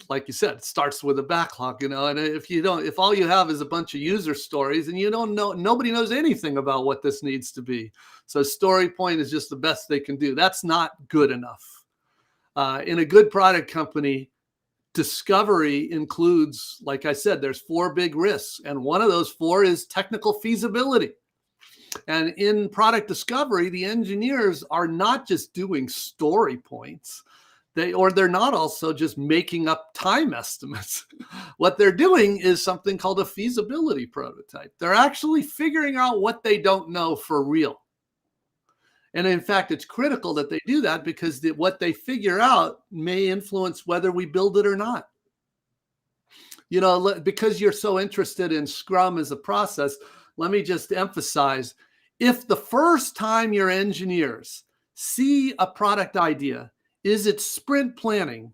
B: Like you said, it starts with a backlog, and if all you have is a bunch of user stories and you don't know, nobody knows anything about what this needs to be. So story point is just the best they can do. That's not good enough. In a good product company, discovery includes, like I said, there's 4 big risks. And one of those 4 is technical feasibility. And in product discovery, the engineers are not just doing story points. They're not also just making up time estimates. What they're doing is something called a feasibility prototype. They're actually figuring out what they don't know for real. And in fact, it's critical that they do that because what they figure out may influence whether we build it or not. Because you're so interested in Scrum as a process, let me just emphasize, if the first time your engineers see a product idea is it sprint planning,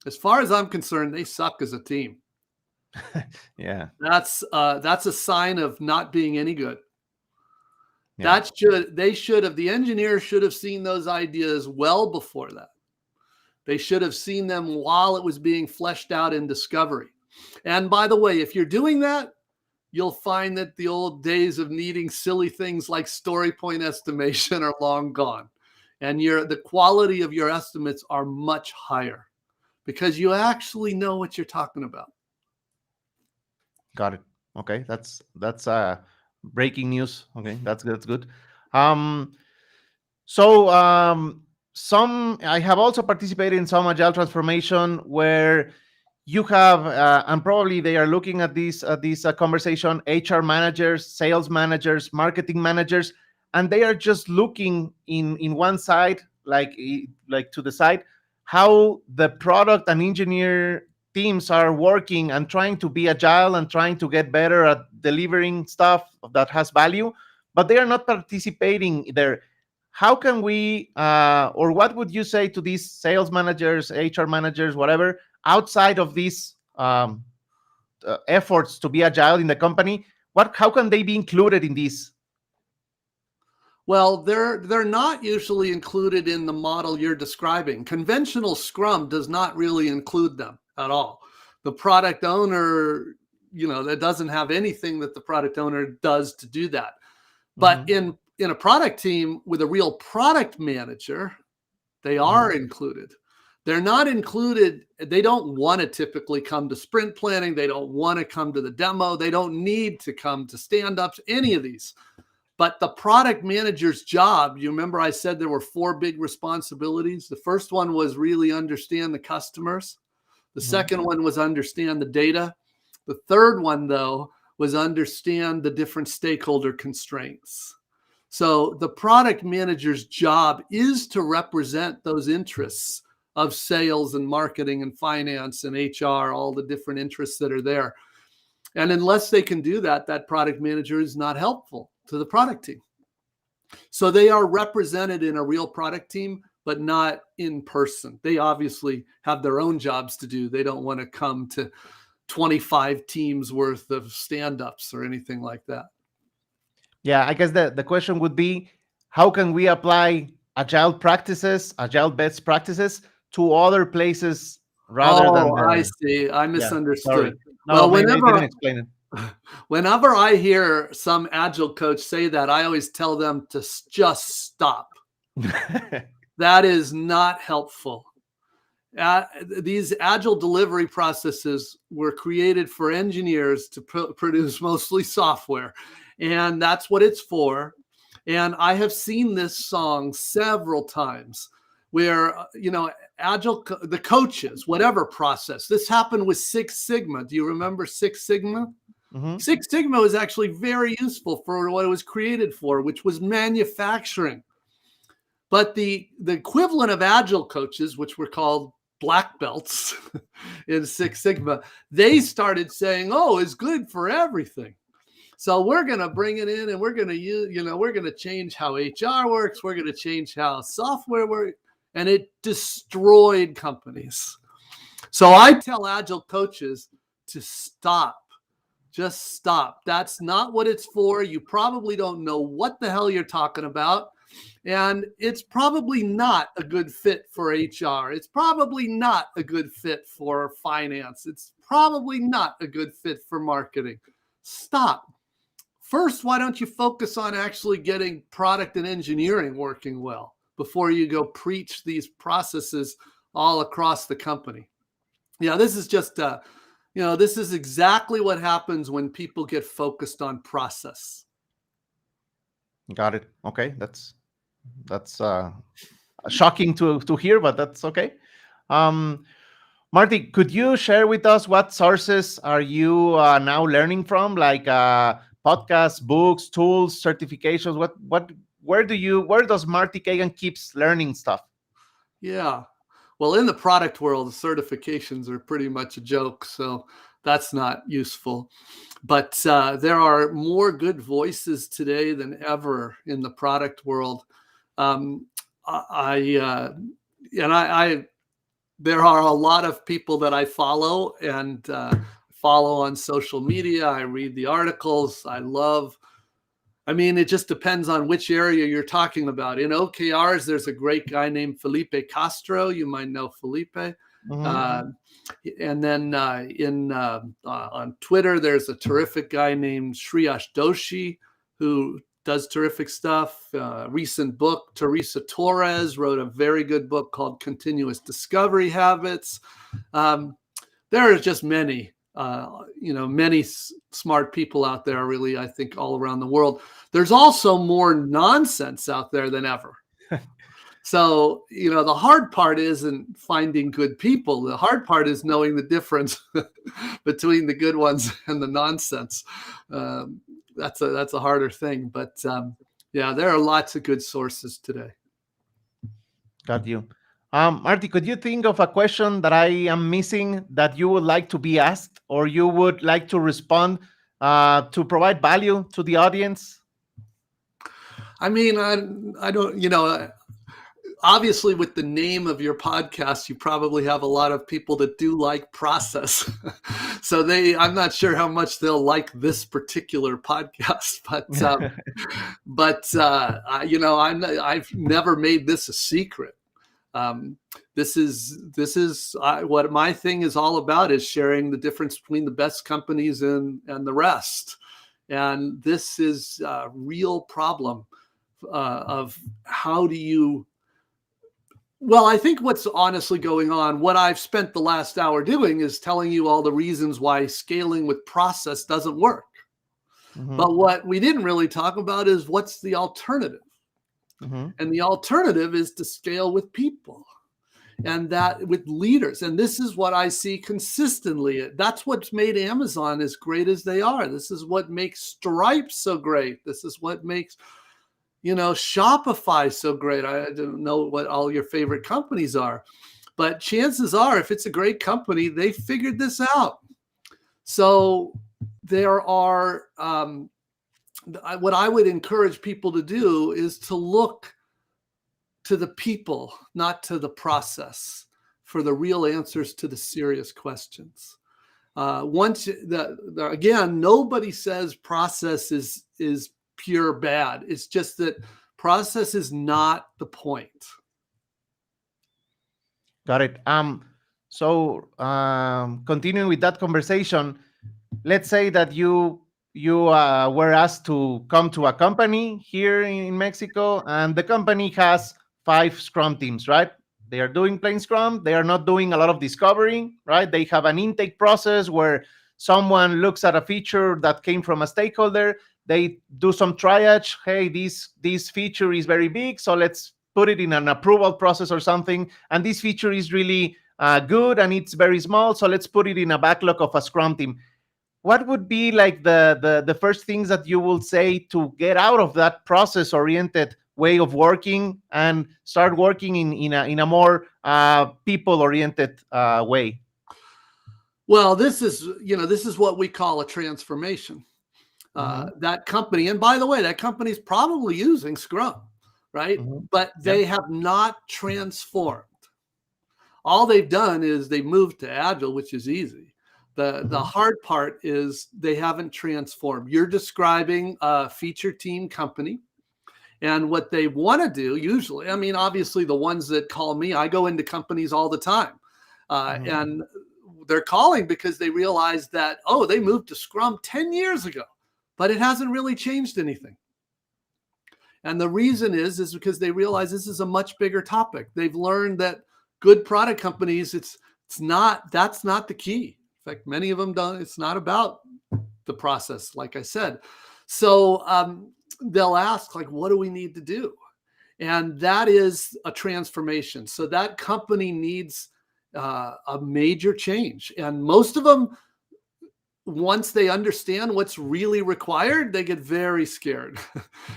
B: as far as I'm concerned, they suck as a team.
A: Yeah.
B: That's a sign of not being any good.
A: Yeah.
B: The engineers should have seen those ideas well before that. They should have seen them while it was being fleshed out in discovery. And by the way, if you're doing that, you'll find that the old days of needing silly things like story point estimation are long gone. And the quality of your estimates are much higher because you actually know what you're talking about.
A: Got it. Okay, that's breaking news. Okay, that's good. I have also participated in some agile transformation where you have, and probably they are looking at this conversation, HR managers, sales managers, marketing managers, and they are just looking in one side, like to the side, how the product and engineer teams are working and trying to be agile and trying to get better at delivering stuff that has value, but they are not participating there. How can we, or what would you say to these sales managers, HR managers, whatever, outside of these efforts to be agile in the company? How can they be included in this?
B: Well, they're not usually included in the model you're describing. Conventional Scrum does not really include them at all. The product owner, that doesn't have anything that the product owner does to do that. But in a product team with a real product manager, they are included. They're not included. They don't want to typically come to sprint planning. They don't want to come to the demo. They don't need to come to stand-ups, any of these. But the product manager's job, you remember I said there were 4 big responsibilities. The first one was really understand the customers. The second one was understand the data. The third one, though, was understand the different stakeholder constraints. So the product manager's job is to represent those interests of sales and marketing and finance and HR, all the different interests that are there. And unless they can do that, that product manager is not helpful to the product team. So they are represented in a real product team, but not in person. They obviously have their own jobs to do. They don't want to come to 25 teams worth of stand-ups or anything like that.
A: Yeah, I guess the question would be, how can we apply agile practices, agile best practices to other places rather than
B: I see. I misunderstood.
A: Yeah, no, maybe I didn't explain it.
B: Whenever I hear some agile coach say that, I always tell them to just stop. That is not helpful. These agile delivery processes were created for engineers to produce mostly software, and that's what it's for. And I have seen this song several times where, agile, the coaches, whatever process, this happened with Six Sigma. Do you remember Six Sigma? Six Sigma was actually very useful for what it was created for, which was manufacturing. But the equivalent of agile coaches, which were called black belts in Six Sigma, they started saying, oh, it's good for everything. So we're going to bring it in and we're going to use, we're going to change how HR works. We're going to change how software works. And it destroyed companies. So I tell Agile coaches to stop. Just stop. That's not what it's for. You probably don't know what the hell you're talking about. And it's probably not a good fit for HR. It's probably not a good fit for finance. It's probably not a good fit for marketing. Stop. First, why don't you focus on actually getting product and engineering working well before you go preach these processes all across the company? Yeah, this is just, this is exactly what happens when people get focused on process.
A: Got it. Okay, that's shocking to hear, but that's okay. Marty, could you share with us what sources are you now learning from, like podcasts, books, tools, certifications? Where does Marty Cagan keeps learning stuff?
B: Yeah, well, in the product world, the certifications are pretty much a joke, so that's not useful. But there are more good voices today than ever in the product world. There are a lot of people that I follow and follow on social media. I read the articles. It just depends on which area you're talking about. In OKRs, there's a great guy named Felipe Castro. You might know Felipe. Mm-hmm. And then on Twitter, there's a terrific guy named Shreyash Doshi who does terrific stuff. Recent book, Teresa Torres wrote a very good book called Continuous Discovery Habits. There are just many, many smart people out there, really, I think, all around the world. There's also more nonsense out there than ever. So, the hard part isn't finding good people. The hard part is knowing the difference between the good ones and the nonsense. That's a harder thing. But there are lots of good sources today.
A: Got you. Marty, could you think of a question that I am missing that you would like to be asked or you would like to respond to provide value to the audience?
B: I don't, obviously with the name of your podcast, you probably have a lot of people that do like process. So I'm not sure how much they'll like this particular podcast, I've never made this a secret. This is what my thing is all about, is sharing the difference between the best companies and the rest. And this is a real problem of how do you, well, I think what's honestly going on, what I've spent the last hour doing is telling you all the reasons why scaling with process doesn't work. Mm-hmm. But what we didn't really talk about is what's the alternative. Mm-hmm. And the alternative is to scale with people and that with leaders. And this is what I see consistently. That's what's made Amazon as great as they are. This is what makes Stripe so great. This is what makes, Shopify so great. I don't know what all your favorite companies are, but chances are, if it's a great company, they figured this out. So there are, what I would encourage people to do is to look to the people, not to the process, for the real answers to the serious questions. Again, nobody says process is pure bad. It's just that process is not the point.
A: Got it. So continuing with that conversation, let's say that you were asked to come to a company here in Mexico, and the company has 5 Scrum teams, right? They are doing plain Scrum. They are not doing a lot of discovery, right? They have an intake process where someone looks at a feature that came from a stakeholder. They do some triage. Hey, this feature is very big, so let's put it in an approval process or something. And this feature is really good and it's very small, so let's put it in a backlog of a Scrum team. What would be like the first things that you will say to get out of that process-oriented way of working and start working in a more people-oriented way?
B: Well, this is what we call a transformation. That company, and by the way, that company is probably using Scrum, right? But they have not transformed. All they've done is they moved to Agile, which is easy. The hard part is they haven't transformed. You're describing a feature team company. And what they want to do usually, I mean, obviously the ones that call me, I go into companies all the time. And they're calling because they realize that, oh, they moved to Scrum 10 years ago, but it hasn't really changed anything. And the reason is because they realize this is a much bigger topic. They've learned that good product companies, that's not the key. In fact, many of them don't. It's not about the process, like I said. So they'll ask, like, what do we need to do? And that is a transformation. So that company needs a major change. And most of them, once they understand what's really required, they get very scared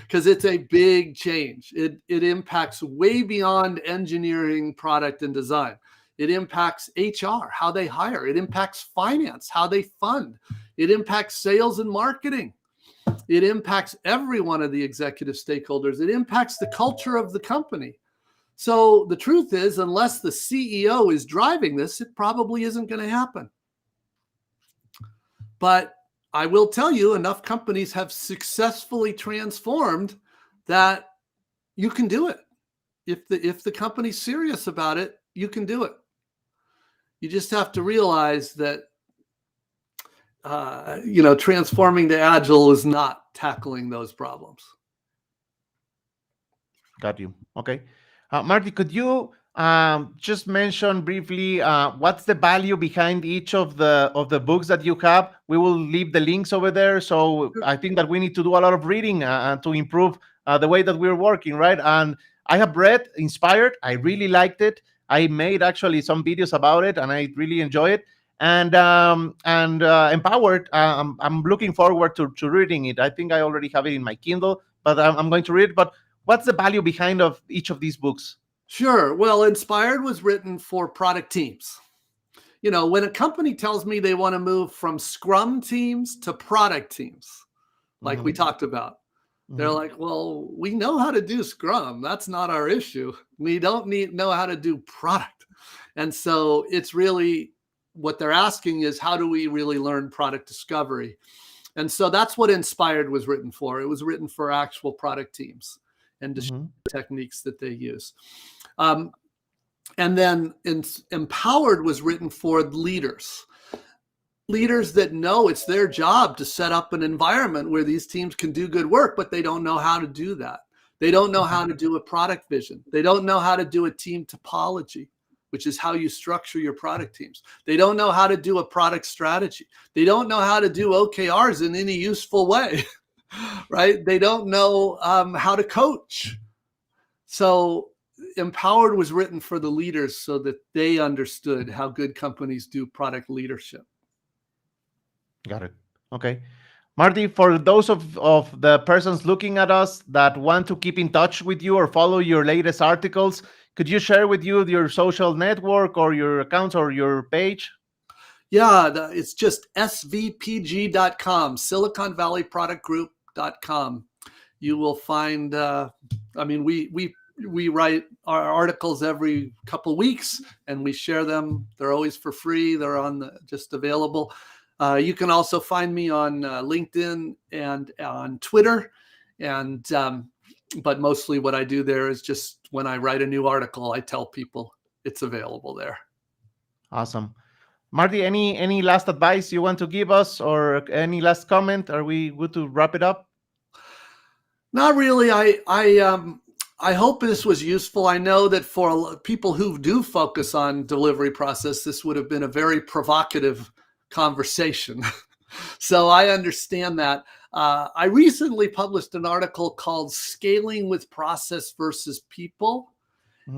B: because it's a big change. It impacts way beyond engineering, product, and design. It impacts HR, how they hire. It impacts finance, how they fund. It impacts sales and marketing. It impacts every one of the executive stakeholders. It impacts the culture of the company. So the truth is, unless the CEO is driving this, it probably isn't going to happen. But I will tell you, enough companies have successfully transformed that you can do it. If the company's serious about it, you can do it. You just have to realize that transforming to Agile is not tackling those problems.
A: Got you. Okay. Marty, could you just mention briefly what's the value behind each of the books that you have? We will leave the links over there. So I think that we need to do a lot of reading to improve the way that we're working, right? And I have read Inspired. I really liked it. I made actually some videos about it, and I really enjoy it. And Empowered, I'm looking forward to reading it. I think I already have it in my Kindle, but I'm going to read it. But what's the value behind of each of these books?
B: Sure. Well, Inspired was written for product teams. When a company tells me they want to move from Scrum teams to product teams, like we talked about, they're like, well, we know how to do Scrum. That's not our issue. We don't know how to do product. And so it's really what they're asking is, how do we really learn product discovery? And so that's what Inspired was written for. It was written for actual product teams and the techniques that they use. And then Empowered was written for leaders that know it's their job to set up an environment where these teams can do good work, but they don't know how to do that. They don't know how to do a product vision. They don't know how to do a team topology, which is how you structure your product teams. They don't know how to do a product strategy. They don't know how to do OKRs in any useful way, right? They don't know how to coach. So Empowered was written for the leaders so that they understood how good companies do product leadership.
A: Got it. Okay. Marty, for those of the persons looking at us that want to keep in touch with you or follow your latest articles, could you share with you your social network or your accounts or your page?
B: Yeah, it's just svpg.com, Silicon Valley Product Group.com. You will find, we write our articles every couple of weeks and we share them. They're always for free. They're just available. You can also find me on LinkedIn and on Twitter. But mostly what I do there is just when I write a new article, I tell people it's available there. Awesome.
A: Marty, any last advice you want to give us or any last comment? Are we good to wrap it up?
B: Not really. I hope this was useful. I know that for people who do focus on delivery process, this would have been a very provocative conversation. So I understand that. I recently published an article called Scaling with Process versus People.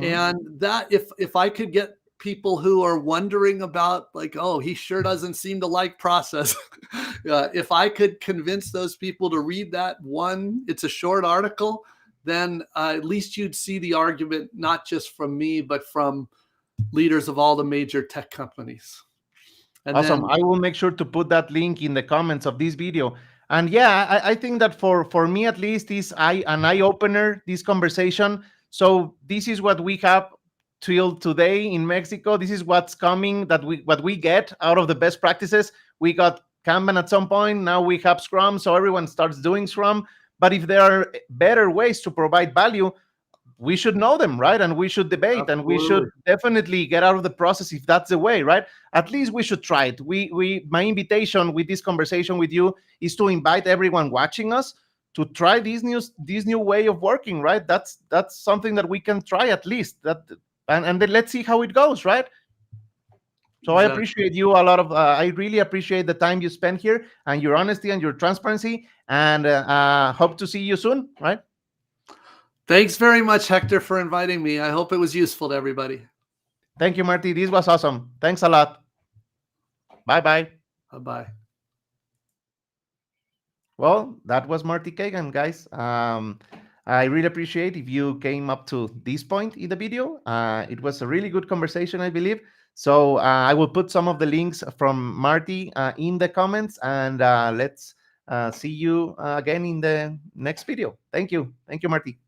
B: And that if I could get people who are wondering about like, oh, he sure doesn't seem to like process. If I could convince those people to read that one, it's a short article, then at least you'd see the argument not just from me, but from leaders of all the major tech companies. And
A: Awesome.
B: then,
A: I will make sure to put that link in the comments of this video. And yeah, I think that for me at least is an eye opener, this conversation. So this is what we have till today in Mexico. This is what's coming, that what we get out of the best practices. We got Kanban at some point. Now we have Scrum, so everyone starts doing Scrum. But if there are better ways to provide value, we should know them, right? And we should debate.
B: absolutely.
A: And we should definitely get out of the process if that's the way, right? At least we should try it. My invitation with this conversation with you is to invite everyone watching us to try this new way of working, right? That's something that we can try at least. And then let's see how it goes, right? So I appreciate you a lot of. I really appreciate the time you spent here and your honesty and your transparency. And hope to see you soon, right?
B: Thanks very much, Hector, for inviting me. I hope it was useful to everybody.
A: Thank you, Marty. This was awesome. Thanks a lot. Bye-bye.
B: Bye-bye.
A: Well, that was Marty Cagan, guys. I really appreciate if you came up to this point in the video. It was a really good conversation, I believe. So I will put some of the links from Marty in the comments, and let's see you again in the next video. Thank you. Thank you, Marty.